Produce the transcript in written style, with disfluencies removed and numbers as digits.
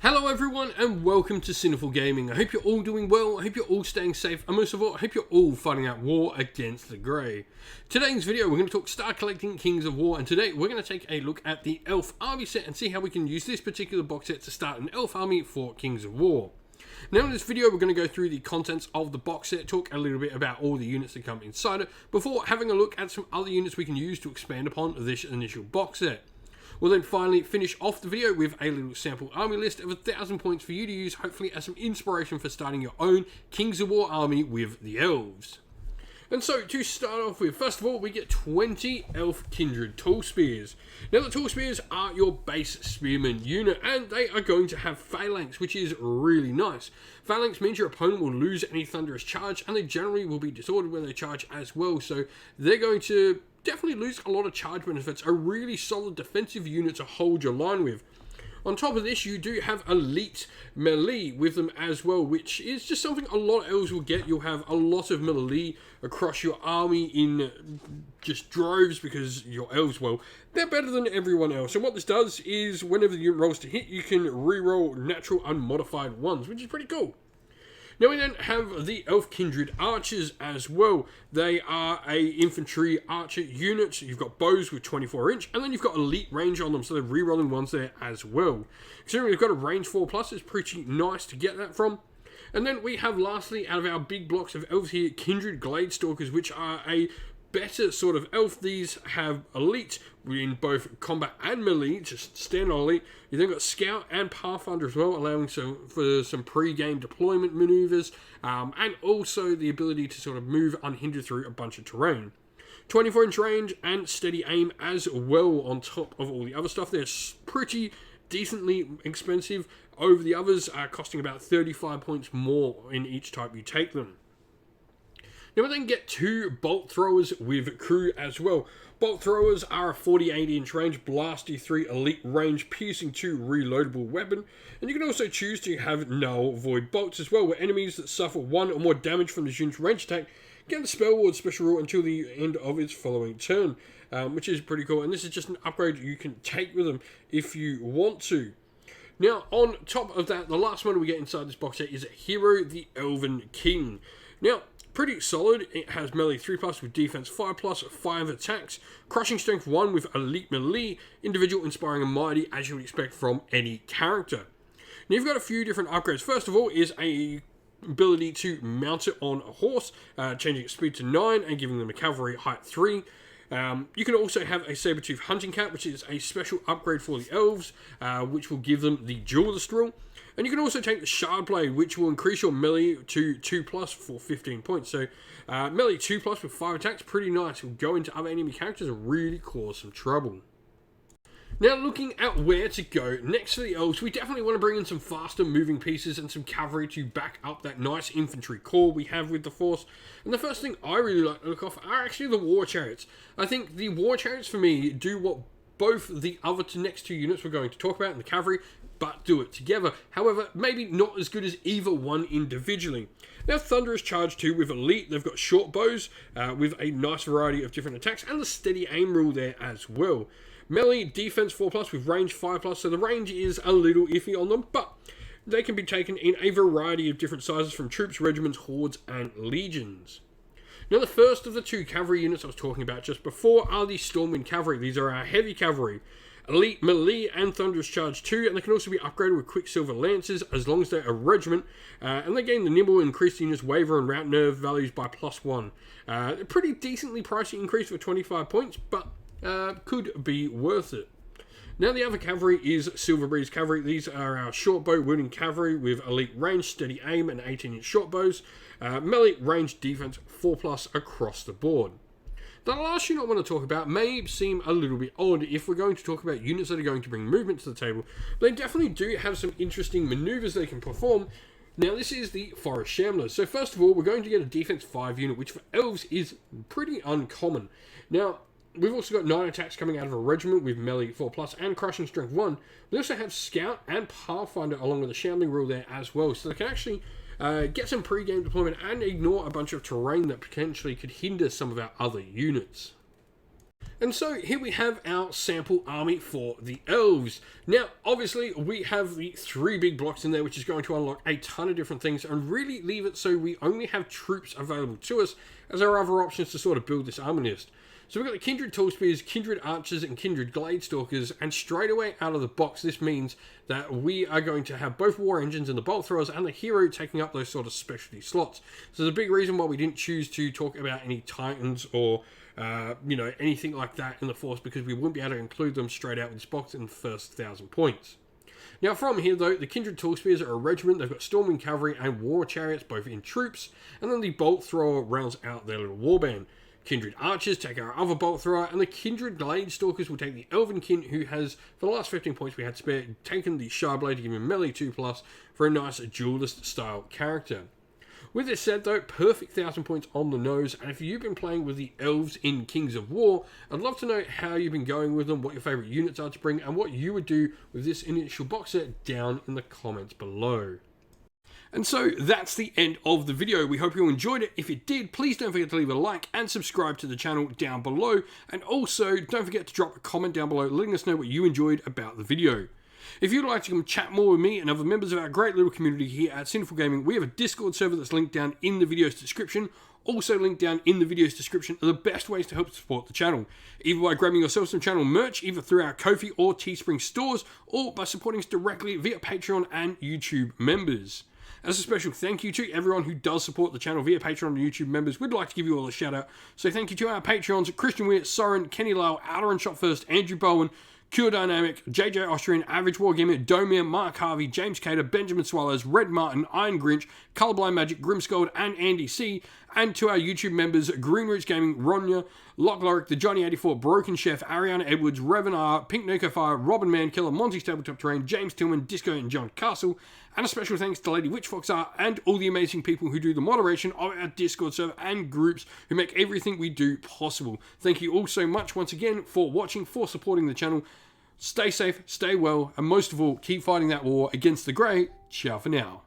Hello everyone and welcome to Sinful Gaming. I hope you're all doing well, I hope you're all staying safe, and most of all, I hope you're all fighting out war against the Grey. Today's video, we're going to talk Star Collecting Kings of War, and today we're going to take a look at the Elf army set and see how we can use this particular box set to start an Elf army for Kings of War. Now in this video, we're going to go through the contents of the box set, talk a little bit about all the units that come inside it, before having a look at some other units we can use to expand upon this initial box set. We'll then finally finish off the video with a little sample army list of 1,000 points for you to use, hopefully as some inspiration for starting your own Kings of War army with the Elves. And so, to start off with, first of all, we get 20 Elf Kindred Tall Spears. Now, the Tall Spears are your base Spearman unit, and they are going to have Phalanx, which is really nice. Phalanx means your opponent will lose any thunderous charge, and they generally will be disordered when they charge as well, so they're going to definitely lose a lot of charge benefits, a really solid defensive unit to hold your line with. On top of this, you do have elite melee with them as well, which is just something a lot of elves will get. You'll have a lot of melee across your army in just droves because your elves, well, they're better than everyone else. And what this does is whenever the unit rolls to hit, you can re-roll natural unmodified ones, which is pretty cool. Now we then have the Elf Kindred Archers as well. They are a infantry archer unit. You've got bows with 24 inch, and then you've got elite range on them, so they're re-rolling ones there as well. Considering they've got a range 4+, it's pretty nice to get that from. And then we have lastly, out of our big blocks of elves here, Kindred Gladestalkers, which are a better sort of elf. These have elite in both combat and melee, just standard elite. You then got scout and pathfinder as well, allowing for some pre-game deployment maneuvers, and also the ability to sort of move unhindered through a bunch of terrain. 24 inch range and steady aim as well on top of all the other stuff. They're pretty decently expensive over the others, costing about 35 points more in each type you take them. Now we then get 2 bolt throwers with crew as well. Bolt throwers are a 48 inch range, blasty 3 elite range, piercing 2 reloadable weapon. And you can also choose to have null void bolts as well, where enemies that suffer 1 or more damage from this unit's range attack get the spell ward special rule until the end of its following turn, which is pretty cool. And this is just an upgrade you can take with them if you want to. Now on top of that, the last one we get inside this box set is Hero the Elven King. Now, pretty solid. It has melee 3+ with defense 5+, 5 attacks, crushing strength 1 with elite melee, individual, inspiring, and mighty, as you would expect from any character. Now you've got a few different upgrades. First of all is a ability to mount it on a horse, changing its speed to 9 and giving them a cavalry height 3. You can also have a saber-tooth hunting cap, which is a special upgrade for the elves, which will give them the duelist rule. And you can also take the shard blade, which will increase your melee to 2+ for 15 points. So melee 2+ with 5 attacks, pretty nice. Will go into other enemy characters and really cause some trouble. Now looking at where to go next for the elves, we definitely want to bring in some faster moving pieces and some cavalry to back up that nice infantry core we have with the force. And the first thing I really like to look off are actually the war chariots. I think the war chariots for me do what both the other next 2 units we're going to talk about in the cavalry, but do it together. However, maybe not as good as either one individually. Now, Thunderous Charge 2 with Elite, they've got short bows with a nice variety of different attacks, and the steady aim rule there as well. Melee defense 4+ with range 5+, so the range is a little iffy on them, but they can be taken in a variety of different sizes from troops, regiments, hordes, and legions. Now, the first of the 2 cavalry units I was talking about just before are the Stormwind Cavalry. These are our heavy cavalry. Elite Melee and Thunderous Charge 2, and they can also be upgraded with Quicksilver Lances as long as they're a regiment, and they gain the Nimble, increase the unit's waver and route nerve values by +1. A pretty decently pricey increase for 25 points, but could be worth it. Now the other cavalry is Silver Breeze Cavalry. These are our short bow wielding cavalry with elite range, steady aim, and 18 inch short bows. Melee range defense 4+ across the board. The last unit I want to talk about may seem a little bit odd if we're going to talk about units that are going to bring movement to the table, but they definitely do have some interesting maneuvers they can perform. Now this is the Forest Shamblers. So first of all, we're going to get a defense 5 unit, which for elves is pretty uncommon. Now, we've also got 9 attacks coming out of a regiment with melee 4+ and crushing strength 1. We also have scout and pathfinder along with the shambling rule there as well, so they can actually get some pre-game deployment and ignore a bunch of terrain that potentially could hinder some of our other units. And so here we have our sample army for the Elves. Now, obviously, we have the 3 big blocks in there, which is going to unlock a ton of different things and really leave it so we only have troops available to us, as there are other options to sort of build this army list. So we've got the Kindred Tallspears, Kindred Archers, and Kindred Gladestalkers, and straight away out of the box, this means that we are going to have both War Engines and the Bolt Throwers and the Hero taking up those sort of specialty slots. So there's a big reason why we didn't choose to talk about any Titans or anything like that in the Force, because we wouldn't be able to include them straight out with this box in the first 1,000 points. Now from here though, the Kindred Tallspears are a regiment. They've got Storming Cavalry and War Chariots both in troops, and then the Bolt Thrower rounds out their little warband. Kindred Archers take our other Bolt Thrower, and the Kindred Gladestalkers will take the Elven Kin, who has, for the last 15 points we had spare, taken the Sharblade to give him melee 2+, for a nice duelist style character. With this said though, perfect 1,000 points on the nose, and if you've been playing with the Elves in Kings of War, I'd love to know how you've been going with them, what your favourite units are to bring, and what you would do with this initial box set down in the comments below. And so that's the end of the video. We hope you all enjoyed it. If you did, please don't forget to leave a like and subscribe to the channel down below, and also don't forget to drop a comment down below letting us know what you enjoyed about the video. If you'd like to come chat more with me and other members of our great little community here at Sinful Gaming, we have a Discord server that's linked down in the video's description. Also linked down in the video's description are the best ways to help support the channel. Either by grabbing yourself some channel merch, either through our Ko-fi or Teespring stores, or by supporting us directly via Patreon and YouTube members. As a special thank you to everyone who does support the channel via Patreon and YouTube members, we'd like to give you all a shout out. So thank you to our Patreons, Christian Weir, Soren, Kenny Lyle, Outer and Shot First, Andrew Bowen, Cure Dynamic, JJ Austrian, Average Wargamer, Domir, Mark Harvey, James Cater, Benjamin Swallows, Red Martin, Iron Grinch, Colorblind Magic, Grimscold, and Andy C. And to our YouTube members, Green Roots Gaming, Ronya, Lockloric, The Johnny84, Broken Chef, Ariana Edwards, Revan R, Pink Nuka Fire, Robin Mankiller, Monty Tabletop Terrain, James Tillman, Disco, and John Castle. And a special thanks to Lady Witchfox R and all the amazing people who do the moderation of our Discord server and groups who make everything we do possible. Thank you all so much once again for watching, for supporting the channel. Stay safe, stay well, and most of all, keep fighting that war against the Grey. Ciao for now.